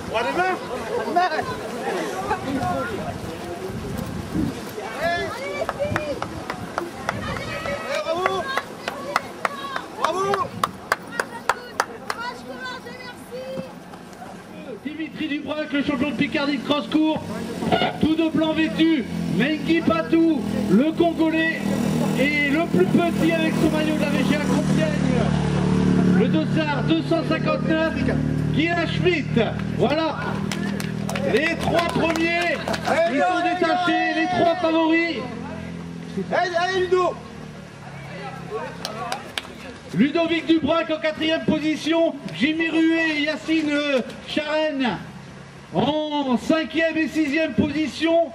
Droit des mains. Bravo. Bravo. Dimitri Dubroc, le champion de Picardie de cross-court, tout de blanc vêtu. Mengi Patou, le Congolais, et le plus petit avec son maillot de la VGA Compiègne, le dossard 259, Guillaume Schmitt. Voilà, les trois premiers, ils sont détachés, les trois favoris. Allez Ludo. Ludovic Dubroc en 4e position, Jimmy Rué et Yacine Charen en 5e et 6e position,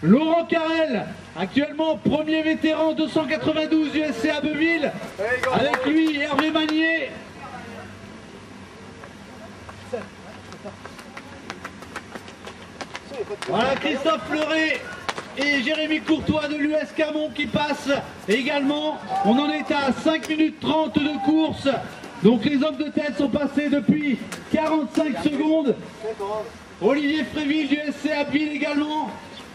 Laurent Carrel, actuellement premier vétéran 292 du SC Abbeville, avec lui Hervé Magnier. Voilà Christophe Fleuret et Jérémy Courtois de l'US Camon qui passent également. On en est à 5 minutes 30 de course. Donc les hommes de tête sont passés depuis 45 secondes. Olivier Fréville du SC Abbeville également.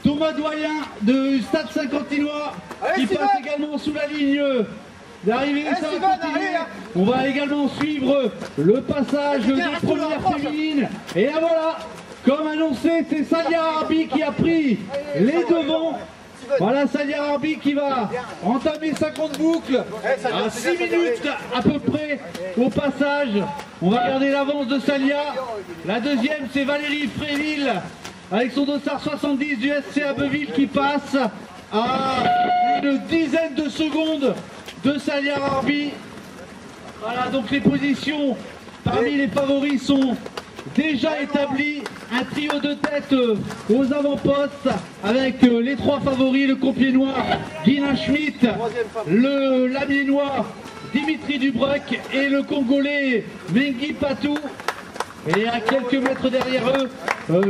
Thomas Doyen du Stade Saint-Quentinois qui passe également sous la ligne d'arrivée. On va également suivre le passage des premières féminines. Et là voilà, comme annoncé, c'est Salia Arbi qui a pris les devants. Voilà Salia Arbi qui va entamer sa compte boucle à 6 minutes à peu près au passage. On va regarder l'avance de Salia. La deuxième, c'est Valérie Fréville avec son dossard 70 du SC Abbeville qui passe à une dizaine de secondes de Salia Arbi. Voilà, donc les positions parmi les favoris sont déjà établies. Un trio de tête aux avant-postes avec les trois favoris, le Compiègnois Guillaume Schmitt, le Lamiennois Dimitri Dubroc et le Congolais Mengi Patou. Et à quelques mètres derrière eux,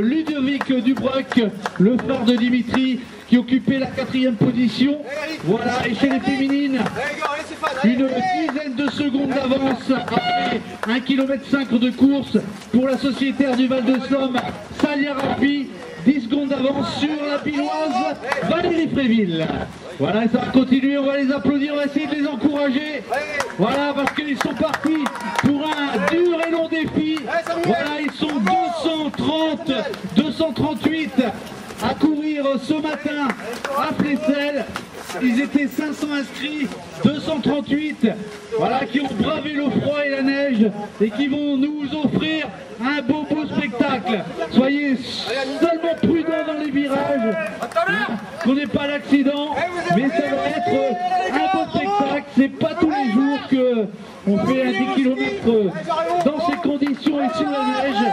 Ludovic Dubroc, le frère de Dimitri, qui occupait la 4e position. Voilà, et chez les féminines, une dizaine de secondes d'avance après 1,5 km de course pour la sociétaire du Val-de-Somme, Salia Arbi. 10 secondes d'avance sur la Piloise, Valérie Fréville. Voilà, ça va continuer, on va les applaudir, on va essayer de les encourager. Voilà, parce qu'ils sont partis pour un dur et long défi. Voilà, ils sont 230, 238 à courir ce matin à Flesselles. Ils étaient 500 inscrits, 238, voilà, qui ont bravé le froid et la neige et qui vont nous offrir un beau spectacle. Soyez seulement prudents dans les virages, qu'on n'ait pas d'accident, mais ça va être un beau spectacle. C'est pas tous les jours qu'on fait un 10 km dans ces conditions et sur la neige.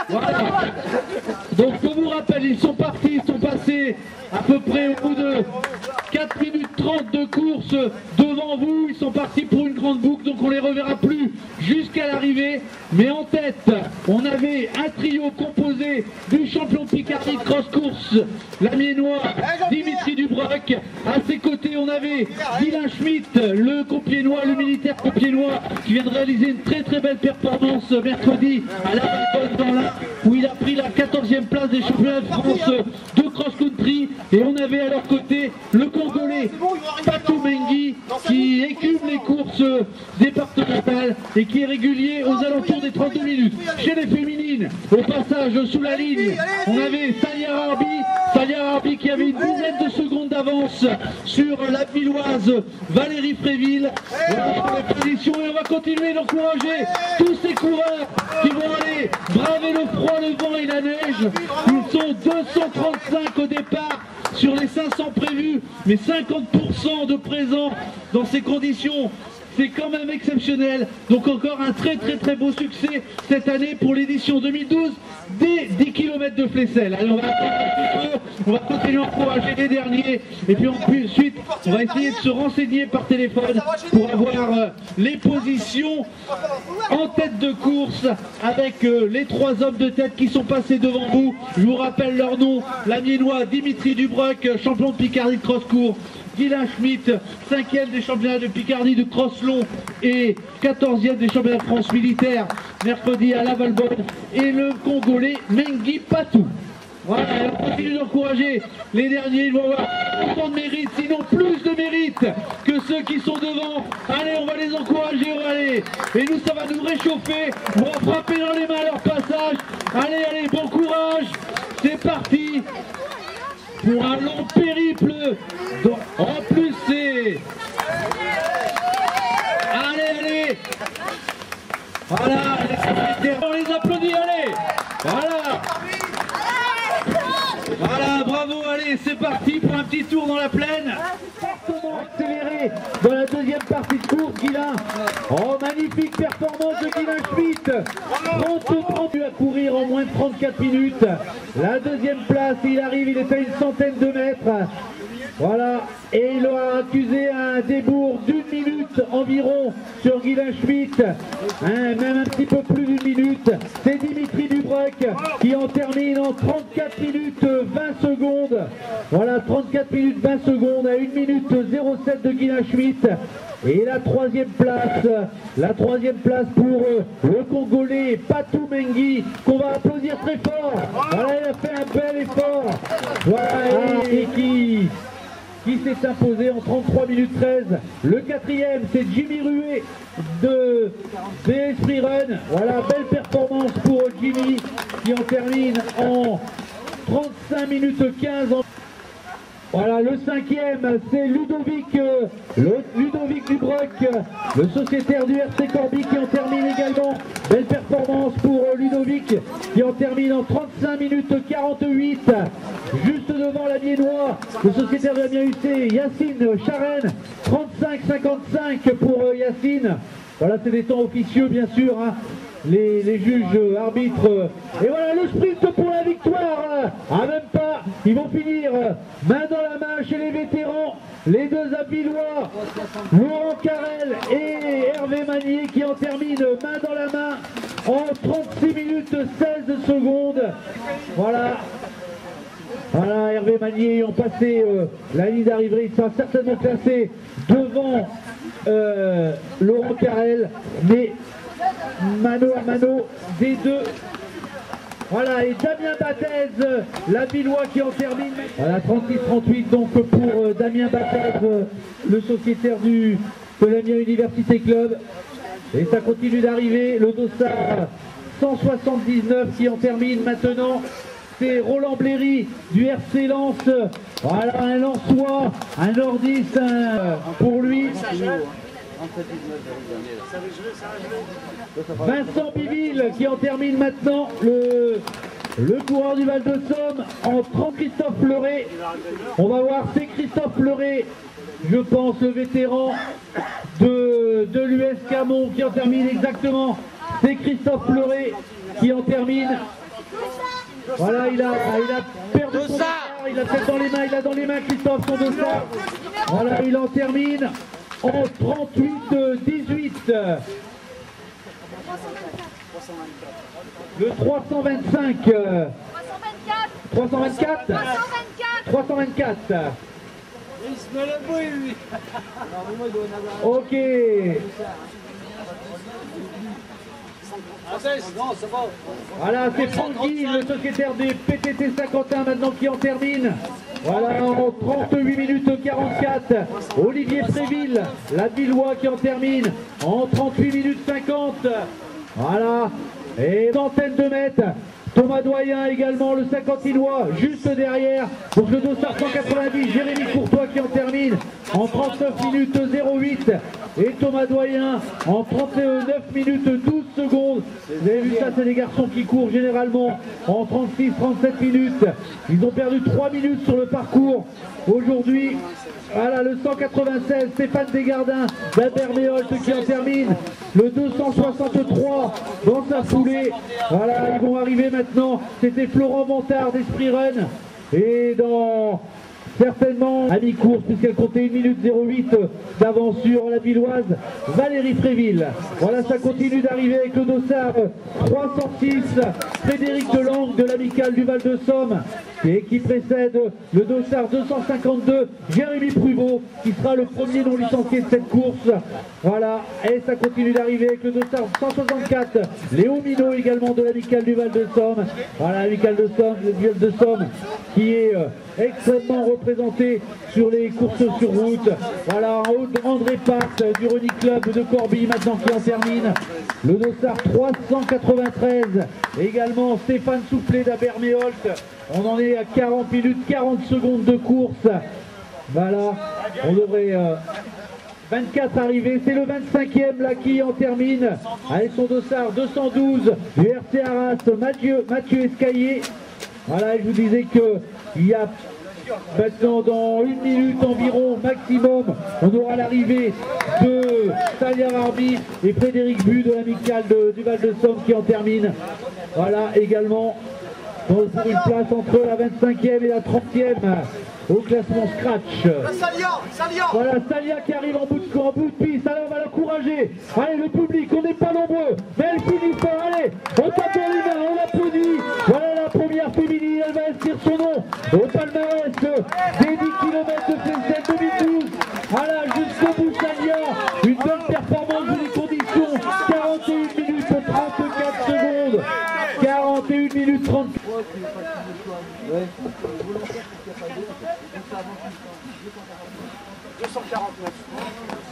Voilà. Donc je vous rappelle, ils sont partis, ils sont passés à peu près au bout de 4 minutes 30 de course devant vous. Ils sont partis pour une grande boucle, donc on les reverra plus jusqu'à l'arrivée. Mais en tête, on avait un trio composé du champion de Picardie de cross-course, l'Amiennois Dimitri Dubroc. À ses côtés, on avait Guillaume Schmitt, le Compiègnois, le militaire compiègnois, qui vient de réaliser une très belle performance mercredi à la Valbonne dans l'Ain, où il a pris la 14e place des championnats de France de cross-country. Et on avait à leur côté le Congolais Patou Mengi, qui écume les courses départementales et qui est régulier aux alentours des 32 minutes. Chez les féminines, au passage sous la ligne, on avait Salia Arbi qui avait une dizaine de secondes d'avance sur la Piloise Valérie Fréville. Voilà pour les positions, et on va continuer d'encourager tous ces coureurs qui vont aller braver le froid, le vent et la neige. Ils sont 235 au départ sur les 500 prévus, mais 50% de présents dans ces conditions, c'est quand même exceptionnel. Donc encore un très beau succès cette année pour l'édition 2012 des 10 km de Flesselles. Allez, on va attendre un petit peu, on va continuer à encourager les derniers, et puis ensuite on va essayer de se renseigner par téléphone pour avoir les positions en tête de course avec les trois hommes de tête qui sont passés devant vous. Je vous rappelle leur nom: l'Amiennois Dimitri Dubroc, champion de Picardie de cross-court, Guylain Schmitt, 5e des championnats de Picardie de Crosslon et 14e des championnats de France militaire, mercredi à Lavalbonne, et le Congolais Mengi Patou. Voilà, on continue d'encourager les derniers, ils vont avoir autant de mérite, sinon plus de mérite que ceux qui sont devant. Allez, on va les encourager, on va aller. Et nous, ça va nous réchauffer, on va frapper dans les mains à leur passage. Allez, allez, bon courage, c'est parti pour un long périple. En plus, c'est... Allez, allez. Voilà, on les applaudit, allez. Voilà. Voilà, bravo, allez, c'est parti pour un petit tour dans la plaine. Accéléré dans la deuxième partie de course, Guylain. Oh, magnifique performance de Guylain Schmitt. 30 à courir en moins de 34 minutes. La deuxième place, il arrive, il est à une centaine de mètres. Voilà, et il a accusé un débours d'une minute environ sur Guylain Schmitt, même un petit peu plus d'une minute. C'est Dimitri Dubreuil qui en termine en 34 minutes 20 secondes. Voilà, 34 minutes 20 secondes à 1 minute 07 de Guylain Schmitt. Et la troisième place pour le Congolais Patou Mengi, qu'on va applaudir très fort. Voilà, il a fait un bel effort. Voilà, et qui s'est imposé en 33 minutes 13. Le quatrième, c'est Jimmy Rué de Esprit Run. Voilà, belle performance pour Jimmy qui en termine en 35 minutes 15. Voilà, le cinquième, c'est Ludovic Dubreuil, le sociétaire du RC Corby qui en termine également. Belle performance pour Ludovic qui en termine en 35 minutes 48. Juste devant la Miennois, le sociétaire de la Mien UC, Yacine Charen, 35-55 pour Yacine. Voilà, c'est des temps officieux bien sûr, hein. Les juges arbitres. Et voilà le sprint pour la victoire. Ah, même pas, ils vont finir main dans la main chez les vétérans. Les deux Abillois, Laurent Carrel et Hervé Magnier qui en terminent main dans la main en 36 minutes 16 secondes. Voilà. Voilà, Hervé Magnier ayant passé la ligne d'arrivée, il sera certainement classé devant Laurent Carrel, mais mano à mano des deux. Voilà, et Damien Battez, l'Abillois qui en termine. Voilà, 36-38 donc pour Damien Battez, le sociétaire de l'Amiens Université Club. Et ça continue d'arriver, le dossard 179 qui en termine maintenant. C'est Roland Bléry du RC Lens. Voilà, un Lensois, un nordiste pour lui. Vincent Biville qui en termine maintenant, le coureur du Val de Somme en 30. Christophe Fleuret. On va voir, c'est Christophe Fleuret, je pense, le vétéran de l'US Camon qui en termine exactement. C'est Christophe Fleuret qui en termine. Voilà, il a perdu son dossard, il a peut-être dans les mains Christophe son dossard. Voilà, il en termine en 38-18. Le 325. 324. 324. Ok. Voilà, c'est Francky, le sociétaire des PTT Saint-Quentin maintenant qui en termine. Voilà, en 38 minutes 44. Olivier Fréville, l'Abillois qui en termine en 38 minutes 50. Voilà, et une centaine de mètres. Thomas Doyen également, le Saint-Quentinois, juste derrière. Donc le dossard 190, Jérémy Courtois qui en termine en 39 minutes 08. Et Thomas Doyen en 39 minutes 12 secondes. Vous avez vu ça, c'est des garçons qui courent généralement en 36-37 minutes. Ils ont perdu 3 minutes sur le parcours aujourd'hui. Voilà, le 196, Stéphane Desgardins d'Aberméholt qui en termine. Le 263 dans sa foulée. Voilà, ils vont arriver maintenant. C'était Florent Montard d'Esprit Run. Et dans certainement à mi-course puisqu'elle comptait 1 minute 08 d'avance sur la Villoise Valérie Fréville. Voilà, ça continue d'arriver avec le dossard 306 Frédéric Delangue de l'amicale du Val de Somme et qui précède le dossard 252 Jérémy Pruvot qui sera le premier non licencié de cette course. Voilà, et ça continue d'arriver avec le dossard 164 Léo Minot également de l'amicale du Val de Somme. Voilà, l'amicale de Somme, le Val de Somme qui est extrêmement représenté sur les courses sur route. Voilà, André Part du Rony Club de Corbie maintenant qui en termine. Le dossard 393 également Stéphane Soufflet d'Aberméholt. On en est à 40 minutes 40 secondes de course. Voilà, on devrait 24 arrivés, c'est le 25e là qui en termine avec son dossard 212 du RC Arras Mathieu Escaillé. Voilà, je vous disais qu'il y a maintenant dans 1 minute environ maximum, on aura l'arrivée de Talia Arbi et Frédéric Bu de l'amicale du Val de Somme qui en termine. Voilà, également pour une place entre la 25e et la 30e au classement scratch. Voilà, Salia qui arrive en bout de piste. Allez, on va l'encourager. Allez, le public, on n'est pas nombreux, mais elle finit fort. Allez, on tape dans les mains, on l'applaudit. Voilà la première féminine, elle va inscrire son nom au palmarès des 10 km de Flessel 2012. Voilà, jusqu'au bout, Salia. Une bonne performance dans les conditions. 41 minutes 34 secondes. 41 minutes 30.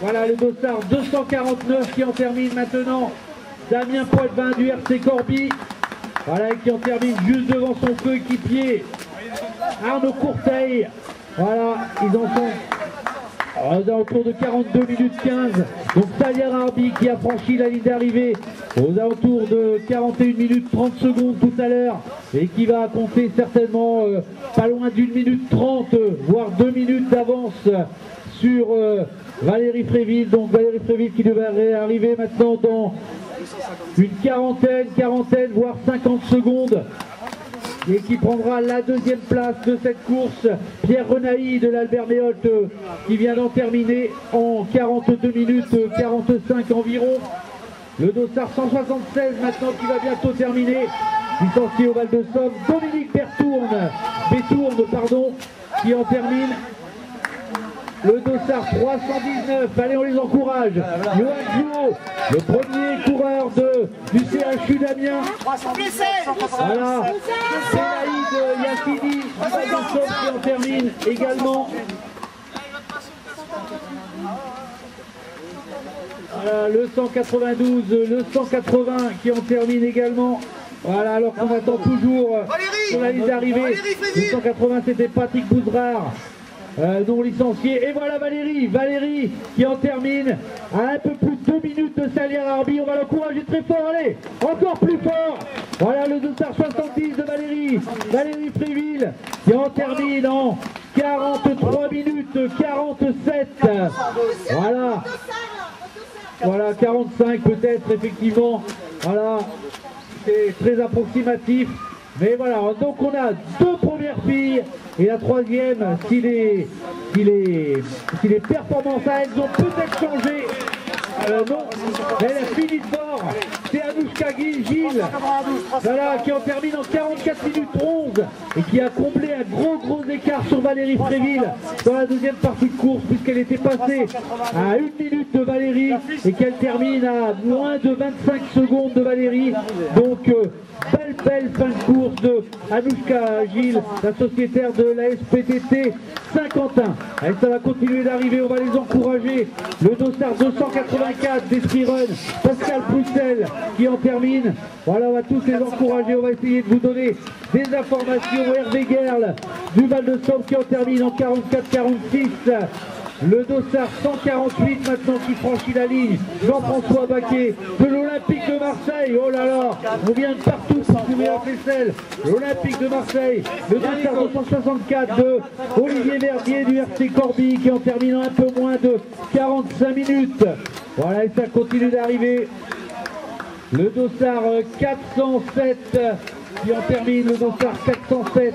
Voilà le dossard 249 qui en termine maintenant. Damien Poitvin du RC Corbie. Voilà, qui en termine juste devant son coéquipier Arnaud Courteil. Voilà, ils en sont aux alentours de 42 minutes 15. Donc Talia Arbi qui a franchi la ligne d'arrivée aux alentours de 41 minutes 30 secondes tout à l'heure et qui va compter certainement pas loin d'1 minute 30 voire 2 minutes d'avance sur Valérie Fréville. Donc Valérie Fréville qui devrait arriver maintenant dans une quarantaine voire 50 secondes et qui prendra la deuxième place de cette course. Pierre Renaï de l'Alberméholt qui vient d'en terminer en 42 minutes 45 environ. Le dossard 176 maintenant qui va bientôt terminer, licencié au Val de Somme. Dominique Bétourne qui en termine. Le dossard 319, allez on les encourage. Johan Jouot, le premier coureur du CHU d'Amiens. Voilà, Sénaïd Yassini qui en termine également. Voilà, le 192, le 180 qui en termine également. Voilà, alors qu'on attend toujours sur la ligne d'arrivée. Le 180 c'était Patrick Bouzrard. Non licencié, et voilà Valérie qui en termine à un peu plus de 2 minutes de Salia Arbi. On va l'encourager très fort, allez, encore plus fort. Voilà le dossard 70 de Valérie Fréville qui en termine en 43 minutes 47. Voilà 45 peut-être effectivement. Voilà, c'est très approximatif. Mais voilà, donc on a 2 premières filles et la troisième, si les performances à elles ont peut-être changé, non, elle a fini fort, c'est Anouchka Gilles, voilà, qui en termine en 44 minutes 11 et qui a comblé un gros écart sur Valérie Fréville dans la deuxième partie de course puisqu'elle était passée à 1 minute de Valérie et qu'elle termine à moins de 25 secondes de Valérie. Donc belle fin de course de Anouchka Gilles, la sociétaire de la SPTT Saint-Quentin. Et ça va continuer d'arriver, on va les encourager. Le dossard 284 d'Esprit Run, Pascal Poussel qui en termine. Voilà, on va tous les encourager, on va essayer de vous donner des informations. Hervé Guerle du Val de Somme qui en termine en 44-46. Le dossard 148 maintenant qui franchit la ligne. Jean-François Baquet de l'Olympique de Marseille. Oh là là, on vient de partout pour trouver la faisselle. L'Olympique de Marseille. Le dossard 264 de Olivier Verdier du RC Corbie qui en termine en un peu moins de 45 minutes. Voilà, et ça continue d'arriver. Le dossard 407 qui en termine le dossard 407.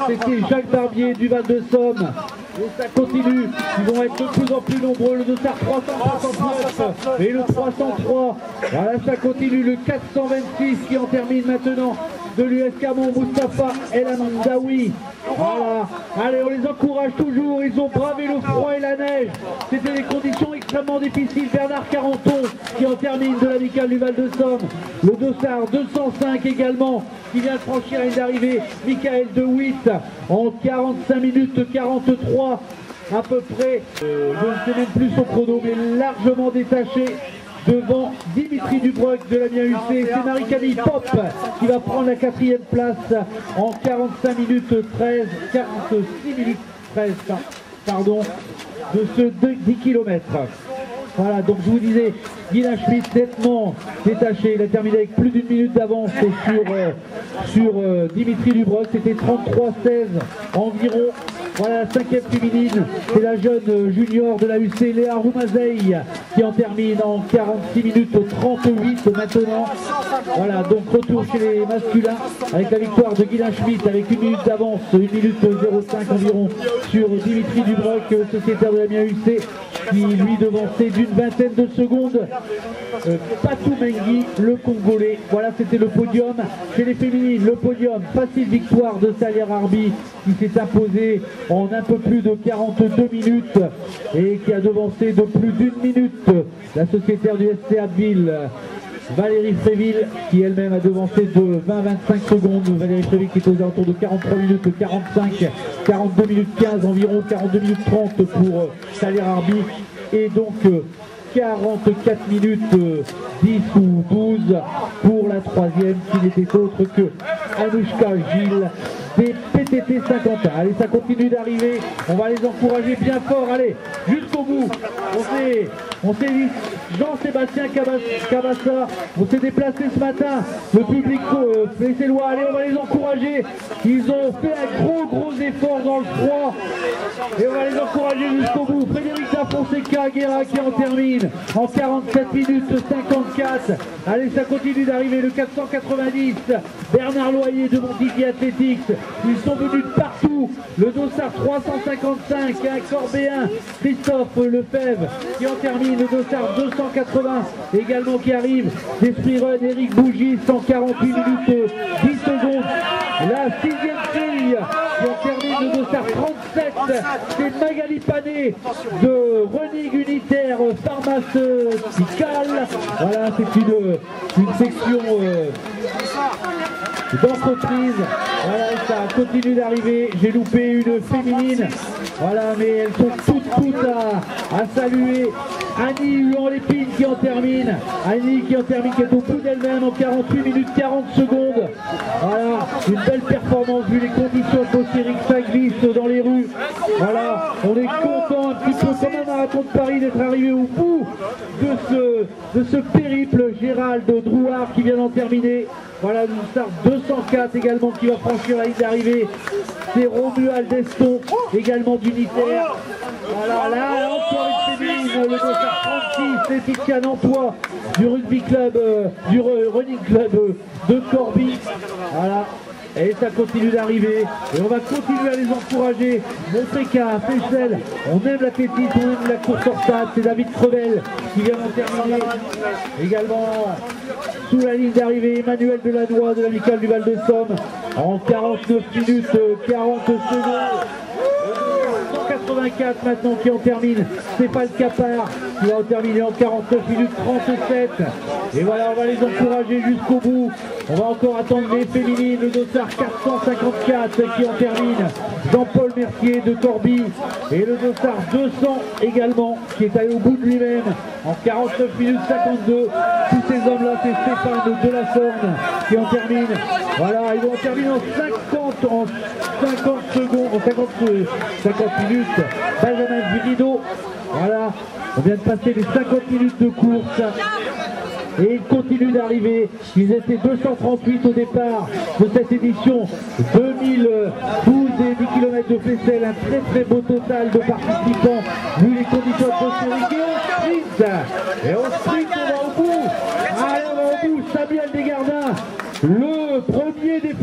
C'était Jacques Barbier du Val-de-Somme. Et ça continue, ils vont être de plus en plus nombreux, le dossard 369 et le 303. Voilà, ça continue, le 426 qui en termine maintenant de l'US Camon, Moustapha El Amdaoui. Voilà, allez, on les encourage toujours, ils ont bravé le froid et la neige. C'était des conditions extrêmement difficiles. Bernard Carenton qui en termine de l'amicale du Val-de-Somme. Le dossard 205 également qui vient de franchir une arrivée. Michael De Witt en 45 minutes 43 à peu près. Je ne sais même plus son chrono, mais largement détaché devant Dimitri Dubroc de l'Amiens UC. C'est Marie-Camille Pop qui va prendre la 4e place en 46 minutes 13, pardon, de ce 10 km. Voilà, donc je vous disais, Guilain Schmitt nettement détaché, il a terminé avec plus d'une minute d'avance sur Dimitri Dubroc, c'était 33-16 environ. Voilà, la 5e féminine, c'est la jeune junior de la UC, Léa Roumazeï, qui en termine en 46 minutes 38 maintenant. Voilà, donc retour chez les masculins avec la victoire de Guilain Schmitt avec une minute d'avance, 1 minute 05 environ sur Dimitri Dubroc, sociétaire de l'Amiens UC, qui lui devançait d'une vingtaine de secondes Patou Mengui, le Congolais. Voilà, c'était le podium chez les féminines. Le podium, facile victoire de Salier Arbi qui s'est imposé en un peu plus de 42 minutes et qui a devancé de plus d'une minute la sociétaire du SC Abbeville, Valérie Fréville, qui elle-même a devancé de 20-25 secondes. Valérie Fréville qui est aux alentours de 43 minutes 45, 42 minutes 15 environ, 42 minutes 30 pour Salier Arbi et donc 44 minutes 10 ou 12 pour la 3e qui n'était autre que Anouchka Gilles des PTT 51. Allez, ça continue d'arriver, on va les encourager bien fort, allez, jusqu'au bout. On s'est dit Jean-Sébastien Cabassa, on s'est déplacé ce matin, le public laissez-le, allez, on va les encourager. Ils ont fait un gros effort dans le froid et on va les encourager jusqu'au bout. Frédéric Dafonseca Guerra qui en termine en 47 minutes 54. Allez, ça continue d'arriver, le 490, Bernard Loyer de Montdidier Athletics. Ils sont venus de partout. Le dossard 355, un Corbéen, Christophe Lefebvre qui en termine. Le dossard 280 également qui arrive. D'Esprit Run, Eric Bougie, 148 minutes 10 secondes. La 6e fille qui en termine. Le dossard 37, c'est Magali Panet de Running Unitaire Pharmaceutical. Voilà, c'est une section d'entreprise. Voilà, ça continue d'arriver. J'ai loupé une féminine. Voilà, mais elles sont toutes à saluer. Annie Huon-Lépine qui en termine. Annie qui en termine, qui est au bout d'elle-même en 48 minutes 40 secondes. Voilà, une belle performance vu les conditions atmosphériques, ça glisse dans les rues. Voilà, on est content un petit peu comme un marathon de Paris d'être arrivé au bout de ce périple. Gérald Drouard qui vient d'en terminer. Voilà, une start 204 également qui va franchir la ligne d'arrivée. C'est Romuald Deston, également d'Unitaire. Voilà, là, encore une féminine, le dossard 36, c'est Titiane Emploi du rugby club, du running club de Corbie. Voilà. Et ça continue d'arriver. Et on va continuer à les encourager. Montrer qu'à Fechel, on aime l'athlétisme, on aime la course hors stade. C'est David Crevel qui vient d'en terminer. Également, sous la ligne d'arrivée, Emmanuel Delannoy de l'amicale du Val-de-Somme en 49 minutes 40 secondes. 184 maintenant qui en termine, Stéphane Capard qui va en terminer en 49 minutes 37. Et voilà, on va les encourager jusqu'au bout. On va encore attendre les féminines, le dossard 454 qui en termine, Jean-Paul Mercier de Corbie, et le dossard 200 également qui est allé au bout de lui-même en 49 minutes 52. Tous ces hommes-là, c'est Stéphane Delasorne qui en termine. Voilà, ils vont en terminer en 50 secondes, en 50 minutes. Benjamin Virido, voilà, on vient de passer les 50 minutes de course. Et ils continuent d'arriver. Ils étaient 238 au départ de cette édition 2012 et 10 km de Flessel. Un très beau total de participants vu les conditions atmosphériques. Et on sprint, on va au bout. Allez, on va au bout. Samuel Desgardins, le premier des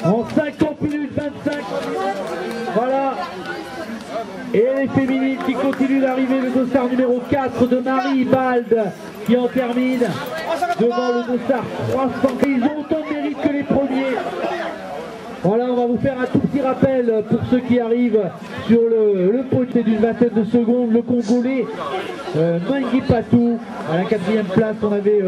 en 50 minutes 25. Voilà. Et les féminines qui continuent d'arriver, le dossard numéro 4 de Marie Balde qui en termine devant le dossard 300. Ils ont autant de mérite que les premiers. Voilà, on va vous faire un tout petit rappel pour ceux qui arrivent sur le poté d'une vingtaine de secondes. Le Congolais Mangi Patou à la 4e place. On avait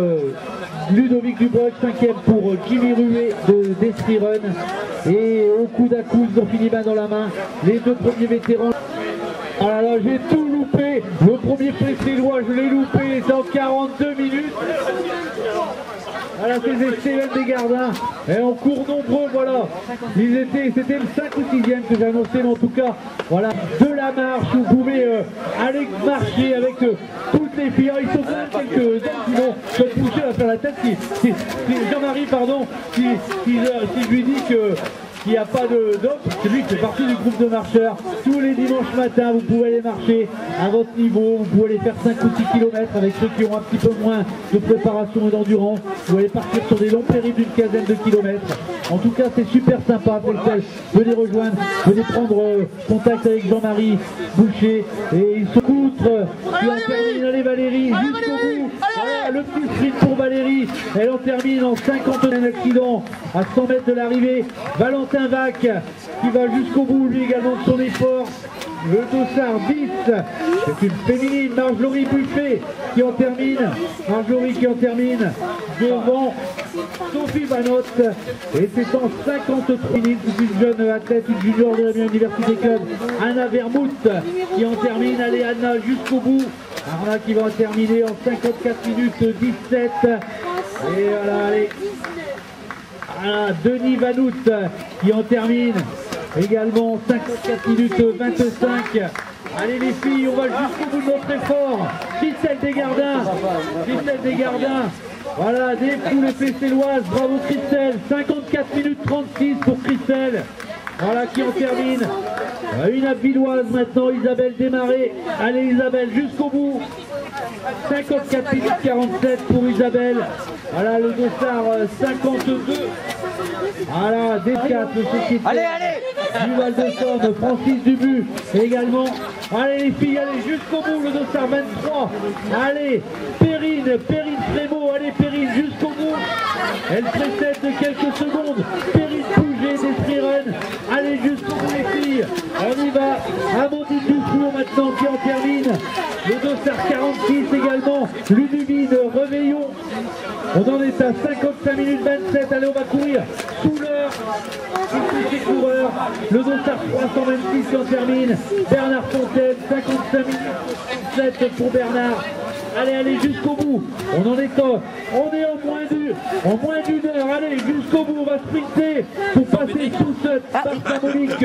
Ludovic Dubois, 5e pour Jimmy Ruet de Destry Run. Et au coude à coude, ils ont fini main dans la main. Les deux premiers vétérans. Ah là là, j'ai tout loupé. Le premier Plessélois, je l'ai loupé. C'est en 42 minutes. Voilà, c'est Steven Desgardins. Et on court nombreux, voilà. C'était le 5 ou 6e que j'ai annoncé, mais en tout cas, voilà, de la marche. Vous pouvez aller marcher avec toutes les filles. Ils sont quand même quelques-uns qui vont se pousser à faire la tête. Si Jean-Marie, pardon, si je lui dis que il n'y a pas d'offre, c'est lui qui fait partie du groupe de marcheurs. Tous les dimanches matins, vous pouvez aller marcher à votre niveau, vous pouvez aller faire 5 ou 6 km avec ceux qui ont un petit peu moins de préparation et d'endurance. Vous pouvez partir sur des longs périples d'une quinzaine de kilomètres. En tout cas, c'est super sympa. Venez rejoindre, venez prendre contact avec Jean-Marie Boucher et ils sont outre. Qui en termine, allez Valérie, jusqu'au bout. Voilà, le petit sprint pour Valérie. Elle en termine en 51 accident à 100 mètres de l'arrivée. Valentin Vac qui va jusqu'au bout lui également de son effort. Le dossard 10, c'est une féminine, Marjorie Buffet qui en termine. Marjorie qui en termine devant Sophie Vanotte. Et c'est en 53 minutes, une jeune athlète, une junior de la Amiens Université Club, Anna Vermouth qui en termine. Allez Anna jusqu'au bout. Anna qui va en terminer en 54 minutes 17. Et voilà, allez. Voilà, Denis Vanout qui en termine également 54 minutes 25. Allez les filles, on va jusqu'au bout de notre effort. Christelle Desgardins, voilà, des poules plesséloises, bravo Christelle, 54 minutes 36 pour Christelle. Voilà qui en termine. Une abilloise maintenant, Isabelle Desmarais. Allez Isabelle, jusqu'au bout. 54 minutes 47 pour Isabelle. Voilà le dossard 52. Voilà, D4, le société. Du Val de Somme, Francis Dubu également. Allez les filles, allez jusqu'au bout, le dossard 23. Allez, Perrine Frémaux, allez Perrine jusqu'au bout. Elle précède de quelques secondes. Perrine Pouget, Destry Run. Allez jusqu'au bout les filles. On y va. Amandine Dufour maintenant qui en termine. Le dossard 46 également. Ludivine Reveillon. On en est à 55 minutes 27. Allez, on va courir sous l'heure. Tous ces coureurs. Le dossard 326 qui en termine. Bernard Fontaine, 55 minutes 37 pour Bernard. Allez jusqu'au bout. On est en moins d'une heure. Allez jusqu'au bout. On va sprinter pour passer sous cette barre symbolique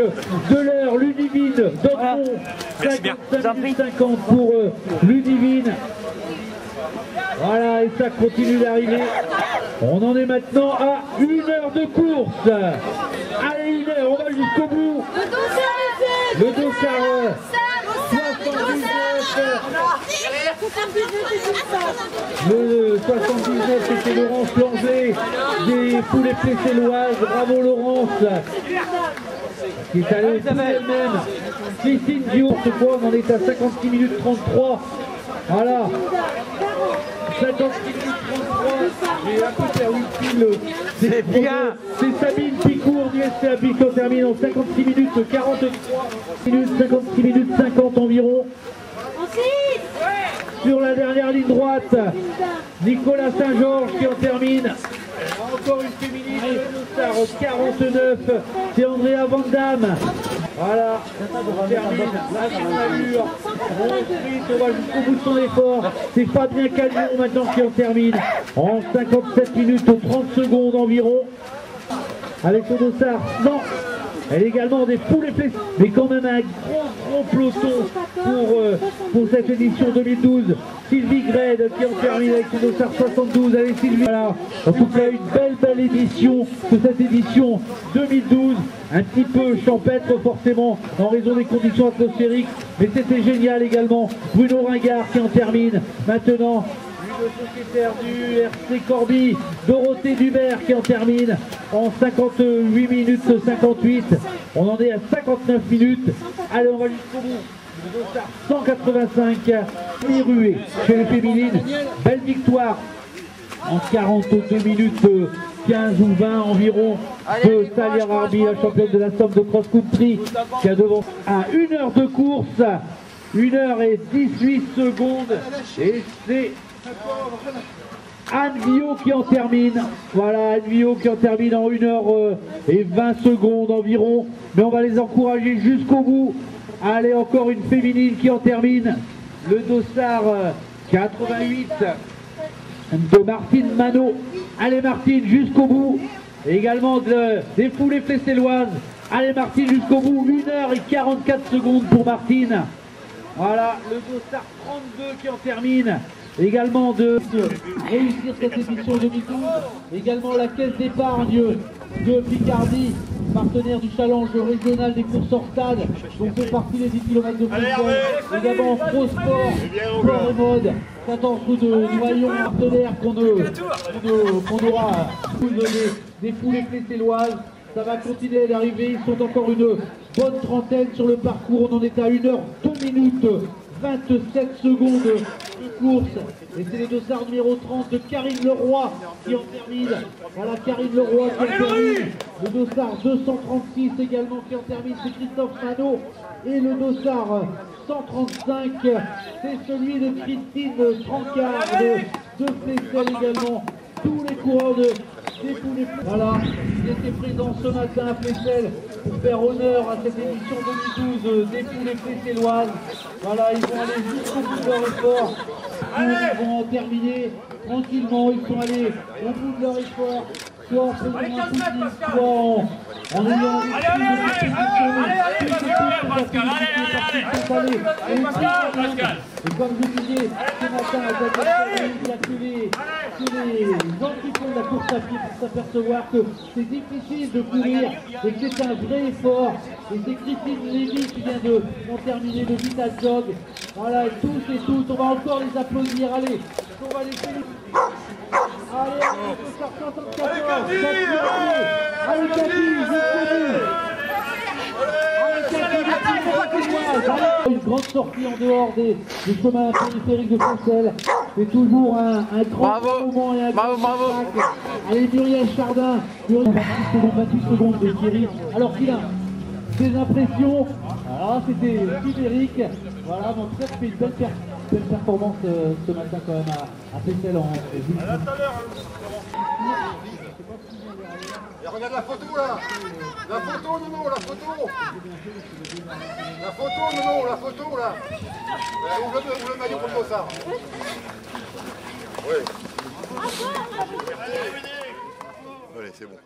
de l'heure. Ludivine Dodron, 55 minutes 50 pour Ludivine. Voilà, et ça continue d'arriver. On en est maintenant à 1 heure de course. Allez, 1 heure, on va jusqu'au bout. Le dossard 79. Le 79, c'était Laurence Langelet des poulets plesséloises. Bravo Laurence. Qui est allée aussi elle-même. Christine Dior, je crois, on en est à 56 minutes 33. Voilà. 56 minutes 33. J'ai un peu perdu le fil. C'est bien. C'est Sabine Picourt du SCAP qui en termine en 56 minutes 43 minutes, 56 minutes 50 environ. Sur la dernière ligne droite, Nicolas Saint-Georges qui en termine. Encore une féminine, le dossard 49, c'est Andrea Van Damme. Voilà, on termine la grande allure. On va jusqu'au bout de son effort. C'est Fabien Calion maintenant qui en termine en 57 minutes 30 secondes environ. Avec son dossard 100. Elle est également des poules et flèches, mais quand même un gros peloton pour cette édition 2012. Sylvie Gred qui en termine avec son dossard 72. Allez Sylvie, voilà. En tout cas une belle édition de cette édition 2012. Un petit peu champêtre forcément en raison des conditions atmosphériques, mais c'était génial également. Bruno Ringard qui en termine maintenant. le sociétaire du RC Corbie, Dorothée Dubert, qui en termine en 58 minutes 58. On en est à 59 minutes. Allez, on va jusqu'au bout. 185, Mirué chez les féminines. Belle victoire en 42 minutes 15 ou 20 environ de Talia Arbi, la championne de la Somme de cross-country, qui a devant à 1 heure de course, 1 heure et 18 secondes. Et c'est Anne Villot qui en termine. Voilà, Anne Villot qui en termine en 1 heure et 20 secondes environ. Mais on va les encourager jusqu'au bout. Allez, encore une féminine qui en termine. Le dossard 88 de Martine Manot. Allez Martine, jusqu'au bout. Et également des foulées flesselloises. Allez Martine, jusqu'au bout. 1 heure et 44 secondes pour Martine. Voilà, le dossard 32 qui en termine. Également de réussir cette édition 2012. Également la caisse d'épargne de Picardie, partenaire du challenge régional des courses hors stade, dont fait partie les 10 km de football. Également Pro Sport, Sport et Mode, 14 roues de Noyon, partenaire qu'on aura des foulées flesselloises. Ça va continuer d'arriver, ils sont encore une bonne trentaine sur le parcours. On en est à 1 heure 2 minutes 27 secondes de course. Et c'est les dossards numéro 30 de Karine Leroy qui en termine. Voilà Karine Leroy qui en termine. Le dossard 236 également qui en termine, c'est Christophe Manot. Et le dossard 135, c'est celui de Christine Trancard de Flessel également. Tous les coureurs voilà, ils étaient présents ce matin à Flessel pour faire honneur à cette édition 2012 des poulées flesselloises. Voilà, ils vont aller jusqu'au bout de leur effort. Ils vont en terminer tranquillement. Ils sont allés au bout de leur effort, soit en faisant un footing, soit en ayant et comme je disais ce matin, il n'y a que les gens qui font de la course à pied pour s'apercevoir que c'est difficile de courir et que c'est un vrai effort. Et c'est Christine Lévy qui vient de terminer le Vital Jog. Voilà, tous et toutes, on va encore les applaudir. Allez, on va les féliciter. Allez, allez, une grande sortie en dehors des chemins périphériques de Flessel. C'est toujours un grand moment et un grand spectacle. Allez, Muriel Chardin, 28 secondes de Thierry. Alors qu'il a des impressions. Alors c'était Frédéric. Voilà, mon frère fait une belle performance ce matin quand même à Flessel en Et regarde la photo là. La photo, non, la photo. La photo, non, la photo là. Ouvre le maillot comme ça. Oui. Allez, c'est bon.